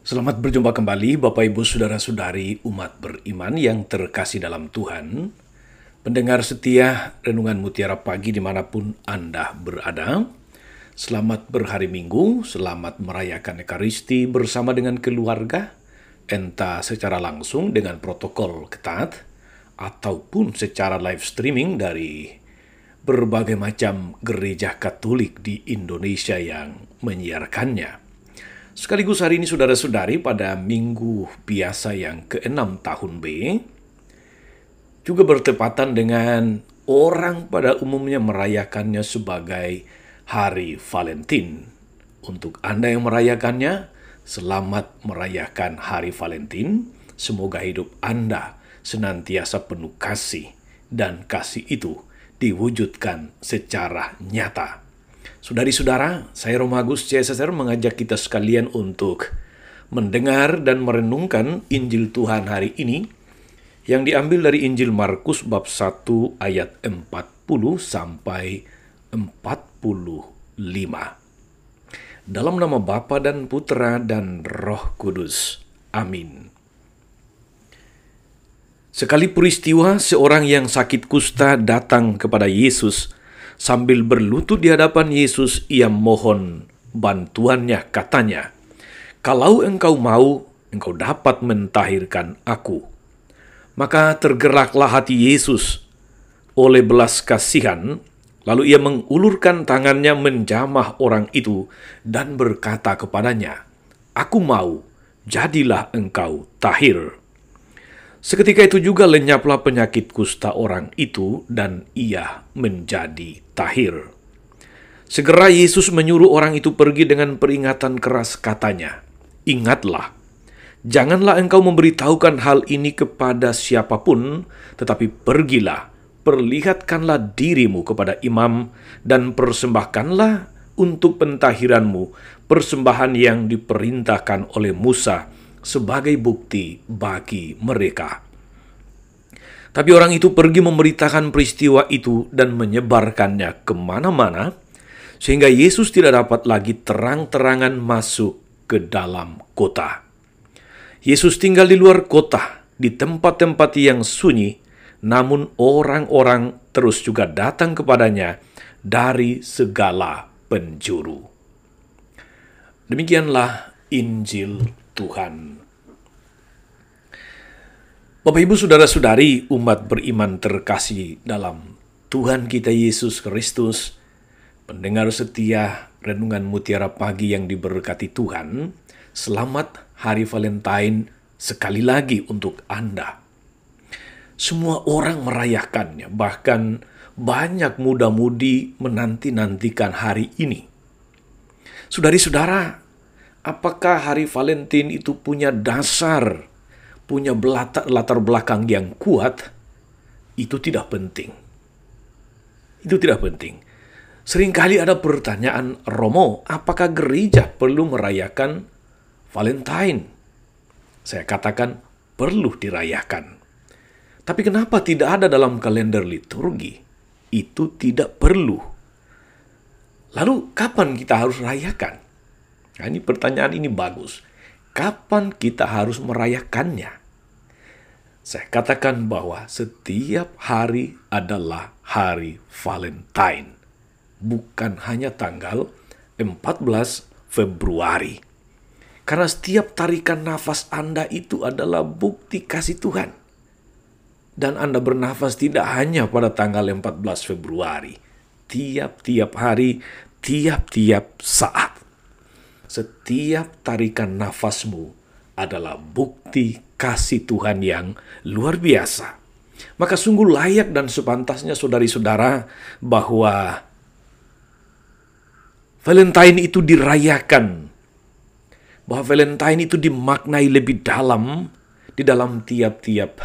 Selamat berjumpa kembali Bapak Ibu Saudara-saudari umat beriman yang terkasih dalam Tuhan. Pendengar setia Renungan Mutiara Pagi dimanapun Anda berada. Selamat berhari Minggu, selamat merayakan Ekaristi bersama dengan keluarga, entah secara langsung dengan protokol ketat, ataupun secara live streaming dari berbagai macam gereja Katolik di Indonesia yang menyiarkannya. Sekaligus hari ini saudara-saudari pada minggu biasa yang ke-6 tahun B, juga bertepatan dengan orang pada umumnya merayakannya sebagai Hari Valentin. Untuk Anda yang merayakannya, selamat merayakan Hari Valentin. Semoga hidup Anda senantiasa penuh kasih, dan kasih itu diwujudkan secara nyata. Saudari-saudara, saya Romo Agus CSSR mengajak kita sekalian untuk mendengar dan merenungkan Injil Tuhan hari ini yang diambil dari Injil Markus bab 1 ayat 40 sampai 45. Dalam nama Bapa dan Putra dan Roh Kudus. Amin. Sekali peristiwa, seorang yang sakit kusta datang kepada Yesus. Sambil berlutut di hadapan Yesus, ia mohon bantuannya, katanya, "Kalau engkau mau, engkau dapat mentahirkan aku." Maka tergeraklah hati Yesus oleh belas kasihan, lalu ia mengulurkan tangannya menjamah orang itu dan berkata kepadanya, "Aku mau, jadilah engkau tahir." Seketika itu juga lenyaplah penyakit kusta orang itu dan ia menjadi tahir. Segera Yesus menyuruh orang itu pergi dengan peringatan keras, katanya, "Ingatlah, janganlah engkau memberitahukan hal ini kepada siapapun, tetapi pergilah, perlihatkanlah dirimu kepada imam dan persembahkanlah untuk pentahiranmu persembahan yang diperintahkan oleh Musa sebagai bukti bagi mereka." Tapi orang itu pergi memberitakan peristiwa itu dan menyebarkannya kemana-mana, sehingga Yesus tidak dapat lagi terang-terangan masuk ke dalam kota. Yesus tinggal di luar kota, di tempat-tempat yang sunyi, namun orang-orang terus juga datang kepadanya dari segala penjuru. Demikianlah Injil Tuhan. Bapak Ibu Saudara-saudari umat beriman terkasih dalam Tuhan kita Yesus Kristus, pendengar setia Renungan Mutiara Pagi yang diberkati Tuhan, selamat Hari Valentine sekali lagi untuk Anda. Semua orang merayakannya, bahkan banyak muda-mudi menanti-nantikan hari ini. Saudari-saudara, apakah Hari Valentine itu punya dasar, punya latar belakang yang kuat? Itu tidak penting. Itu tidak penting. Seringkali ada pertanyaan, "Romo, apakah gereja perlu merayakan Valentine?" Saya katakan, perlu dirayakan. Tapi kenapa tidak ada dalam kalender liturgi? Itu tidak perlu. Lalu, kapan kita harus rayakan? Nah, ini pertanyaan ini bagus. Kapan kita harus merayakannya? Saya katakan bahwa setiap hari adalah hari Valentine. Bukan hanya tanggal 14 Februari. Karena setiap tarikan nafas Anda itu adalah bukti kasih Tuhan. Dan Anda bernafas tidak hanya pada tanggal 14 Februari. Tiap-tiap hari, tiap-tiap saat. Setiap tarikan nafasmu adalah bukti kasih Tuhan yang luar biasa. Maka sungguh layak dan sepantasnya saudari-saudara bahwa Valentine itu dirayakan. Bahwa Valentine itu dimaknai lebih dalam di dalam tiap-tiap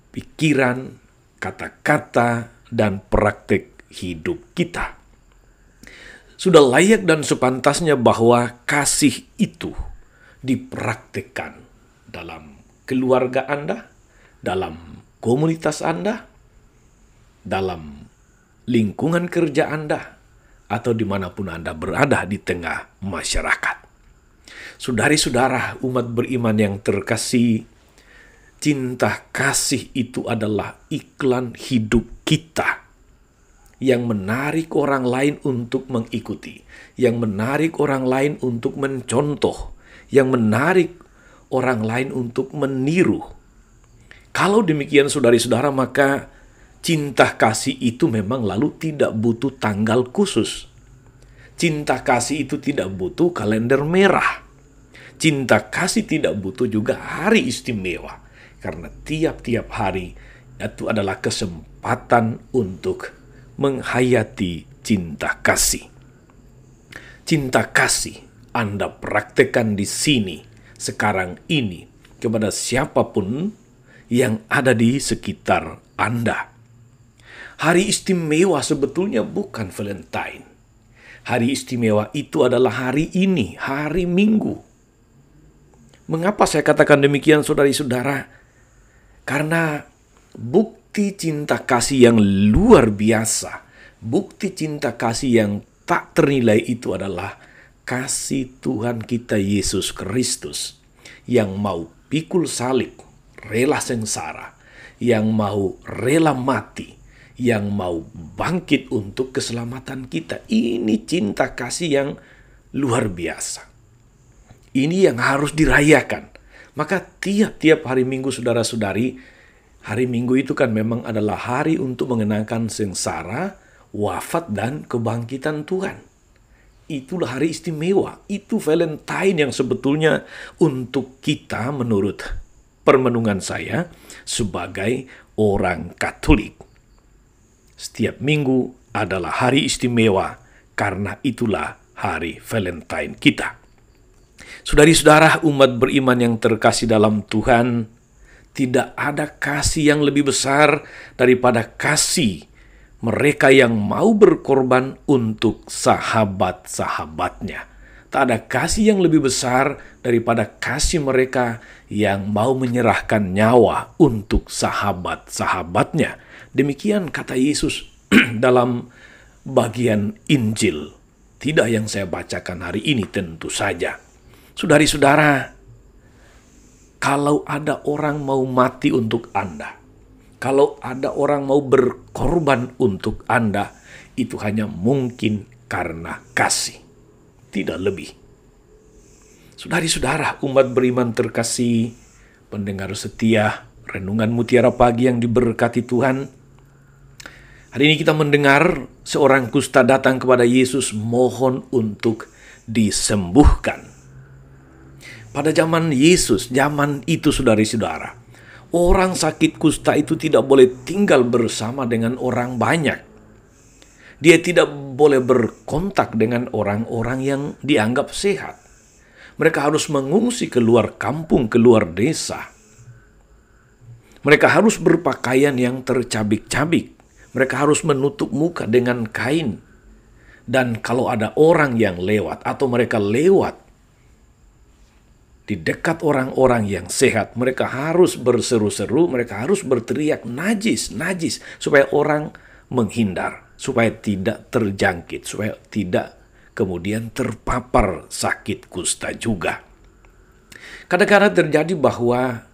pikiran, kata-kata, dan praktik hidup kita. Sudah layak dan sepantasnya bahwa kasih itu dipraktikkan dalam keluarga Anda, dalam komunitas Anda, dalam lingkungan kerja Anda, atau dimanapun Anda berada di tengah masyarakat. Saudari-saudara umat beriman yang terkasih, cinta kasih itu adalah iklan hidup kita yang menarik orang lain untuk mengikuti, yang menarik orang lain untuk mencontoh, yang menarik orang lain untuk meniru. Kalau demikian saudari-saudara, maka cinta kasih itu memang lalu tidak butuh tanggal khusus. Cinta kasih itu tidak butuh kalender merah. Cinta kasih tidak butuh juga hari istimewa. Karena tiap-tiap hari itu adalah kesempatan untuk menghayati cinta kasih. Cinta kasih Anda praktekkan di sini, sekarang ini, kepada siapapun yang ada di sekitar Anda. Hari istimewa sebetulnya bukan Valentine. Hari istimewa itu adalah hari ini, hari Minggu. Mengapa saya katakan demikian, saudari-saudara? Karena bukti cinta kasih yang luar biasa, bukti cinta kasih yang tak ternilai itu adalah kasih Tuhan kita Yesus Kristus yang mau pikul salib, rela sengsara, yang mau rela mati, yang mau bangkit untuk keselamatan kita. Ini cinta kasih yang luar biasa. Ini yang harus dirayakan. Maka tiap-tiap hari Minggu, saudara-saudari, hari Minggu itu kan memang adalah hari untuk mengenangkan sengsara, wafat, dan kebangkitan Tuhan. Itulah hari istimewa. Itu Valentine yang sebetulnya untuk kita menurut permenungan saya sebagai orang Katolik. Setiap minggu adalah hari istimewa karena itulah hari Valentine kita. Saudari-saudara umat beriman yang terkasih dalam Tuhan, tidak ada kasih yang lebih besar daripada kasih mereka yang mau berkorban untuk sahabat-sahabatnya. Tak ada kasih yang lebih besar daripada kasih mereka yang mau menyerahkan nyawa untuk sahabat-sahabatnya. Demikian kata Yesus dalam bagian Injil. Tidak yang saya bacakan hari ini tentu saja. Saudari-saudara, kalau ada orang mau mati untuk Anda, kalau ada orang mau berkorban untuk Anda, itu hanya mungkin karena kasih, tidak lebih. Saudari-saudara, umat beriman terkasih, pendengar setia, renungan Mutiara Pagi yang diberkati Tuhan. Hari ini kita mendengar seorang kusta datang kepada Yesus mohon untuk disembuhkan. Pada zaman Yesus, zaman itu saudari-saudara, orang sakit kusta itu tidak boleh tinggal bersama dengan orang banyak. Dia tidak boleh berkontak dengan orang-orang yang dianggap sehat. Mereka harus mengungsi keluar kampung, keluar desa. Mereka harus berpakaian yang tercabik-cabik. Mereka harus menutup muka dengan kain. Dan kalau ada orang yang lewat atau mereka lewat di dekat orang-orang yang sehat, mereka harus berseru-seru, mereka harus berteriak najis, najis, supaya orang menghindar, supaya tidak terjangkit, supaya tidak kemudian terpapar sakit kusta juga. Kadang-kadang terjadi bahwa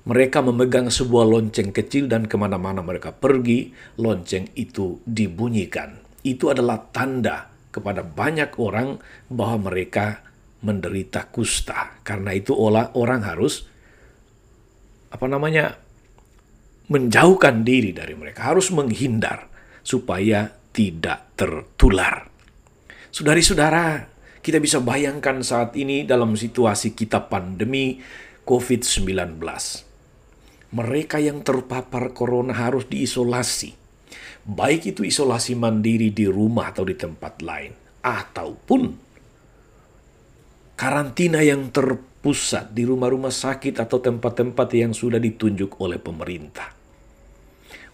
mereka memegang sebuah lonceng kecil dan kemana-mana mereka pergi, lonceng itu dibunyikan. Itu adalah tanda kepada banyak orang bahwa mereka menderita kusta. Karena itu orang harus menjauhkan diri dari mereka, harus menghindar supaya tidak tertular. Saudari-saudara, kita bisa bayangkan saat ini dalam situasi kita pandemi COVID-19. Mereka yang terpapar corona harus diisolasi. Baik itu isolasi mandiri di rumah atau di tempat lain, ataupun karantina yang terpusat di rumah-rumah sakit atau tempat-tempat yang sudah ditunjuk oleh pemerintah.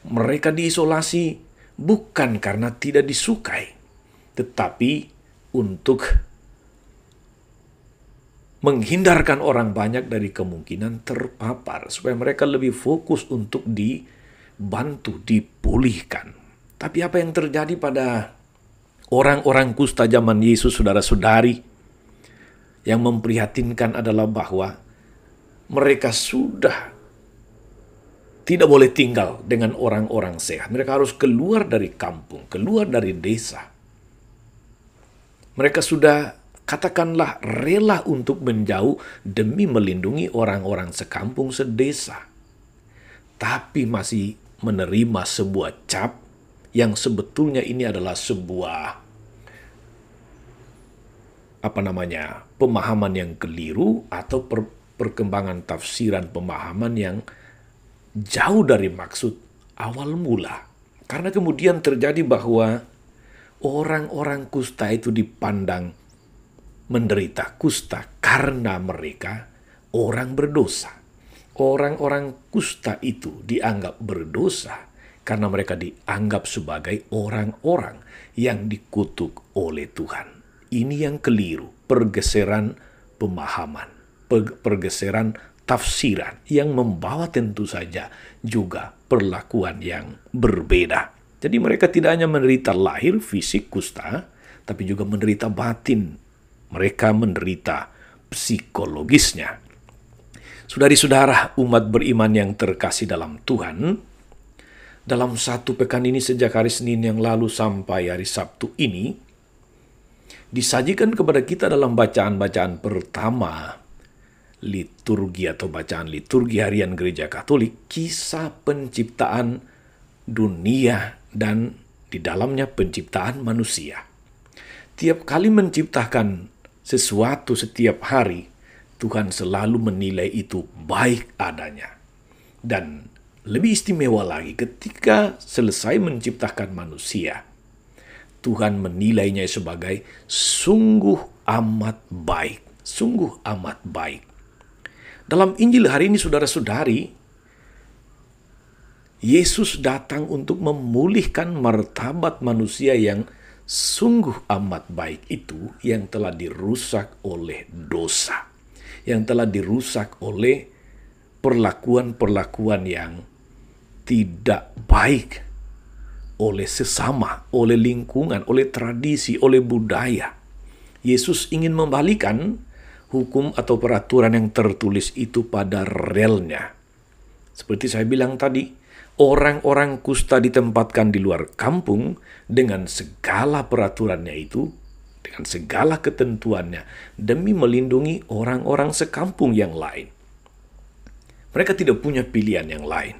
Mereka diisolasi bukan karena tidak disukai, tetapi untuk menghindarkan orang banyak dari kemungkinan terpapar, supaya mereka lebih fokus untuk dibantu, dipulihkan. Tapi apa yang terjadi pada orang-orang kusta zaman Yesus, saudara-saudari, Yang memprihatinkan adalah bahwa mereka sudah tidak boleh tinggal dengan orang-orang sehat. Mereka harus keluar dari kampung, keluar dari desa. Mereka sudah, katakanlah, rela untuk menjauh demi melindungi orang-orang sekampung, sedesa. Tapi masih menerima sebuah cap yang sebetulnya ini adalah sebuah pemahaman yang keliru atau perkembangan tafsiran pemahaman yang jauh dari maksud awal mula. Karena kemudian terjadi bahwa orang-orang kusta itu dipandang menderita kusta karena mereka orang berdosa. Orang-orang kusta itu dianggap berdosa karena mereka dianggap sebagai orang-orang yang dikutuk oleh Tuhan. Ini yang keliru, pergeseran pemahaman, pergeseran tafsiran yang membawa tentu saja juga perlakuan yang berbeda. Jadi mereka tidak hanya menderita lahir fisik kusta, tapi juga menderita batin. Mereka menderita psikologisnya. Saudari-saudara umat beriman yang terkasih dalam Tuhan, dalam satu pekan ini sejak hari Senin yang lalu sampai hari Sabtu ini, disajikan kepada kita dalam bacaan-bacaan pertama liturgi atau bacaan liturgi harian Gereja Katolik, kisah penciptaan dunia dan di dalamnya penciptaan manusia. Tiap kali menciptakan sesuatu setiap hari, Tuhan selalu menilai itu baik adanya. Dan lebih istimewa lagi ketika selesai menciptakan manusia, Tuhan menilainya sebagai sungguh amat baik. Sungguh amat baik. Dalam Injil hari ini, saudara-saudari, Yesus datang untuk memulihkan martabat manusia yang sungguh amat baik itu, yang telah dirusak oleh dosa, yang telah dirusak oleh perlakuan-perlakuan yang tidak baik oleh sesama, oleh lingkungan, oleh tradisi, oleh budaya. Yesus ingin membalikan hukum atau peraturan yang tertulis itu pada relnya. Seperti saya bilang tadi, orang-orang kusta ditempatkan di luar kampung dengan segala peraturannya itu, dengan segala ketentuannya, demi melindungi orang-orang sekampung yang lain. Mereka tidak punya pilihan yang lain.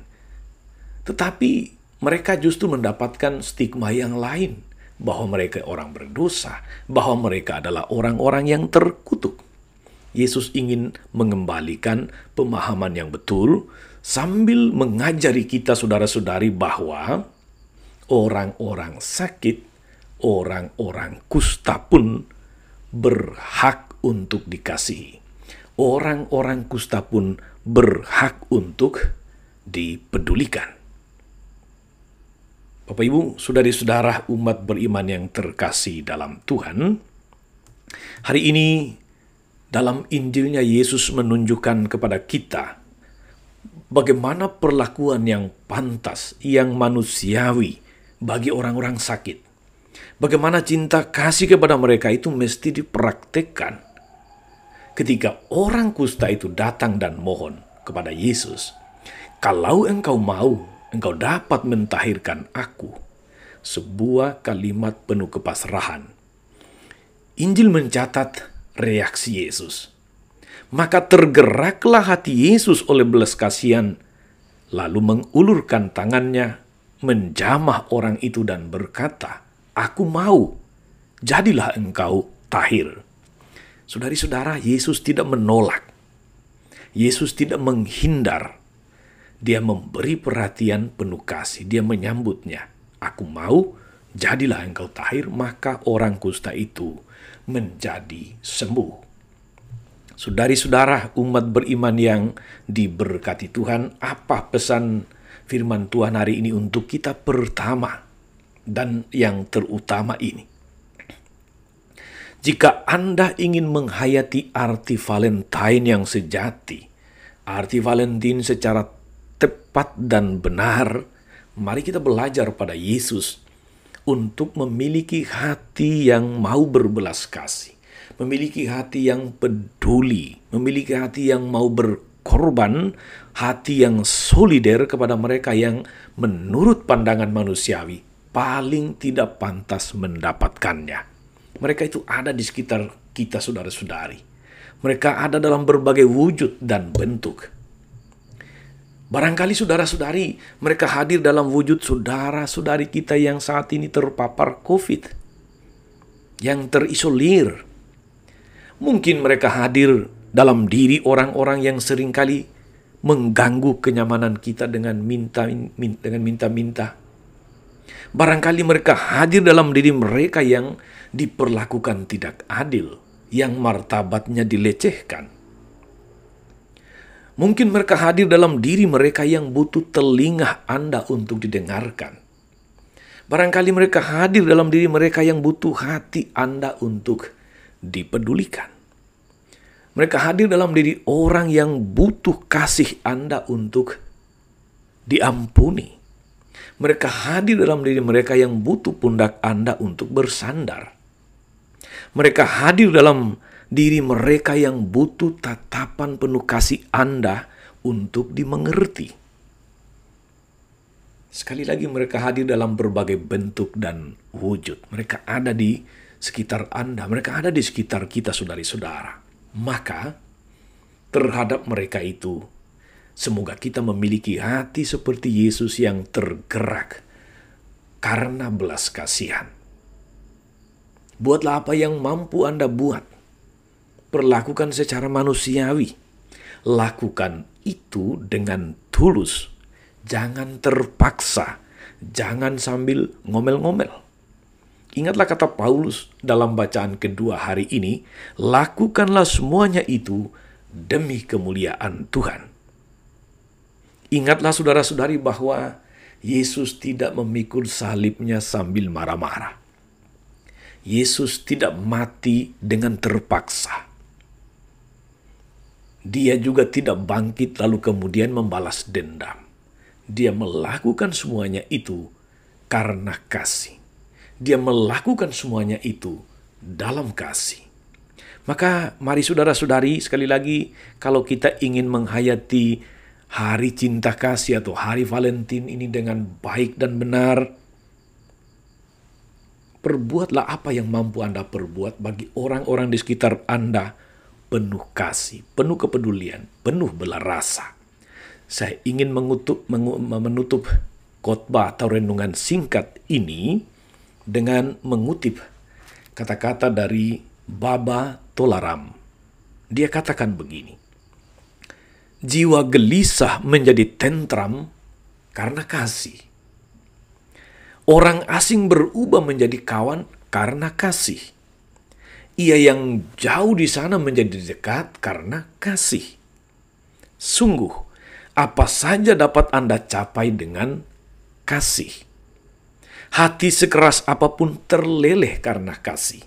Tetapi mereka justru mendapatkan stigma yang lain, bahwa mereka orang berdosa, bahwa mereka adalah orang-orang yang terkutuk. Yesus ingin mengembalikan pemahaman yang betul sambil mengajari kita saudara-saudari bahwa orang-orang sakit, orang-orang kusta pun berhak untuk dikasihi. Orang-orang kusta pun berhak untuk dipedulikan. Bapak Ibu, saudari-saudara umat beriman yang terkasih dalam Tuhan, hari ini dalam Injilnya Yesus menunjukkan kepada kita bagaimana perlakuan yang pantas, yang manusiawi bagi orang-orang sakit. Bagaimana cinta kasih kepada mereka itu mesti dipraktekkan. Ketika orang kusta itu datang dan mohon kepada Yesus, "Kalau engkau mau, engkau dapat mentahirkan aku." Sebuah kalimat penuh kepasrahan. Injil mencatat reaksi Yesus. Maka tergeraklah hati Yesus oleh belas kasihan, lalu mengulurkan tangannya, menjamah orang itu dan berkata, "Aku mau, jadilah engkau tahir." Saudari-saudara, Yesus tidak menolak. Yesus tidak menghindar. Dia memberi perhatian penuh kasih. Dia menyambutnya. "Aku mau, jadilah engkau tahir." Maka orang kusta itu menjadi sembuh. Saudari-saudara umat beriman yang diberkati Tuhan, apa pesan firman Tuhan hari ini untuk kita pertama dan yang terutama ini? Jika Anda ingin menghayati arti Valentine yang sejati, arti Valentine secara tepat dan benar, mari kita belajar pada Yesus untuk memiliki hati yang mau berbelas kasih, memiliki hati yang peduli, memiliki hati yang mau berkorban, hati yang solider kepada mereka yang menurut pandangan manusiawi paling tidak pantas mendapatkannya. Mereka itu ada di sekitar kita, saudara-saudari. Mereka ada dalam berbagai wujud dan bentuk. Barangkali saudara-saudari, mereka hadir dalam wujud saudara-saudari kita yang saat ini terpapar COVID, yang terisolir. Mungkin mereka hadir dalam diri orang-orang yang seringkali mengganggu kenyamanan kita dengan minta-minta. Barangkali mereka hadir dalam diri mereka yang diperlakukan tidak adil, yang martabatnya dilecehkan. Mungkin mereka hadir dalam diri mereka yang butuh telinga Anda untuk didengarkan. Barangkali mereka hadir dalam diri mereka yang butuh hati Anda untuk dipedulikan. Mereka hadir dalam diri orang yang butuh kasih Anda untuk diampuni. Mereka hadir dalam diri mereka yang butuh pundak Anda untuk bersandar. Mereka hadir dalam diri mereka yang butuh tatapan penuh kasih Anda untuk dimengerti. Sekali lagi, mereka hadir dalam berbagai bentuk dan wujud. Mereka ada di sekitar Anda, mereka ada di sekitar kita, saudari-saudara. Maka, terhadap mereka itu, semoga kita memiliki hati seperti Yesus yang tergerak karena belas kasihan. Buatlah apa yang mampu Anda buat. Perlakukan secara manusiawi. Lakukan itu dengan tulus. Jangan terpaksa. Jangan sambil ngomel-ngomel. Ingatlah kata Paulus dalam bacaan kedua hari ini, lakukanlah semuanya itu demi kemuliaan Tuhan. Ingatlah saudara-saudari bahwa Yesus tidak memikul salibnya sambil marah-marah. Yesus tidak mati dengan terpaksa. Dia juga tidak bangkit lalu kemudian membalas dendam. Dia melakukan semuanya itu karena kasih. Dia melakukan semuanya itu dalam kasih. Maka mari saudara-saudari, sekali lagi, kalau kita ingin menghayati hari cinta kasih atau hari Valentine ini dengan baik dan benar, perbuatlah apa yang mampu Anda perbuat bagi orang-orang di sekitar Anda, penuh kasih, penuh kepedulian, penuh belas rasa. Saya ingin menutup khotbah atau renungan singkat ini dengan mengutip kata-kata dari Baba Tolaram. Dia katakan begini, jiwa gelisah menjadi tentram karena kasih. Orang asing berubah menjadi kawan karena kasih. Ia yang jauh di sana menjadi dekat karena kasih. Sungguh, apa saja dapat Anda capai dengan kasih. Hati sekeras apapun terleleh karena kasih.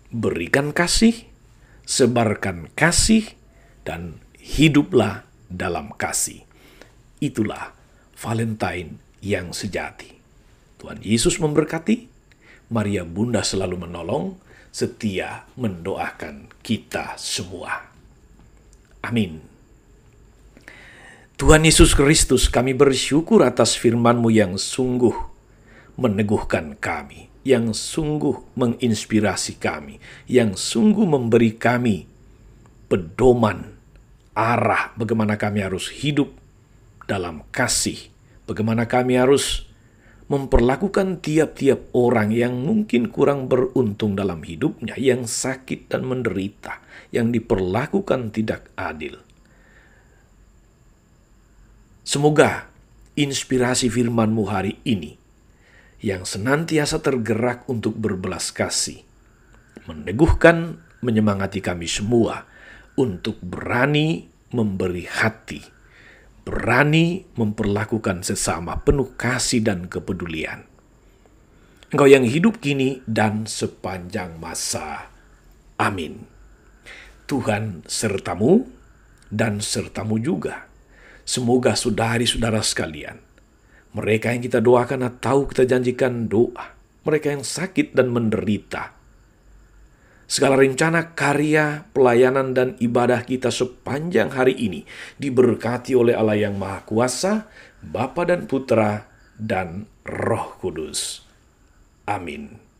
Berikan kasih, sebarkan kasih, dan hiduplah dalam kasih. Itulah Valentine yang sejati. Tuhan Yesus memberkati. Maria Bunda selalu menolong, setia mendoakan kita semua. Amin. Tuhan Yesus Kristus, kami bersyukur atas firman-Mu yang sungguh meneguhkan kami, yang sungguh menginspirasi kami, yang sungguh memberi kami pedoman, arah bagaimana kami harus hidup dalam kasih, bagaimana kami harus memperlakukan tiap-tiap orang yang mungkin kurang beruntung dalam hidupnya, yang sakit dan menderita, yang diperlakukan tidak adil. Semoga inspirasi firman-Mu hari ini, yang senantiasa tergerak untuk berbelas kasih, meneguhkan, menyemangati kami semua untuk berani memberi hati, berani memperlakukan sesama penuh kasih dan kepedulian. Engkau yang hidup kini dan sepanjang masa. Amin. Tuhan sertamu dan sertamu juga. Semoga saudari-saudara sekalian, mereka yang kita doakan atau kita janjikan doa, mereka yang sakit dan menderita, Segala rencana, karya, pelayanan, dan ibadah kita sepanjang hari ini diberkati oleh Allah yang Maha Kuasa, Bapa dan Putra, dan Roh Kudus. Amin.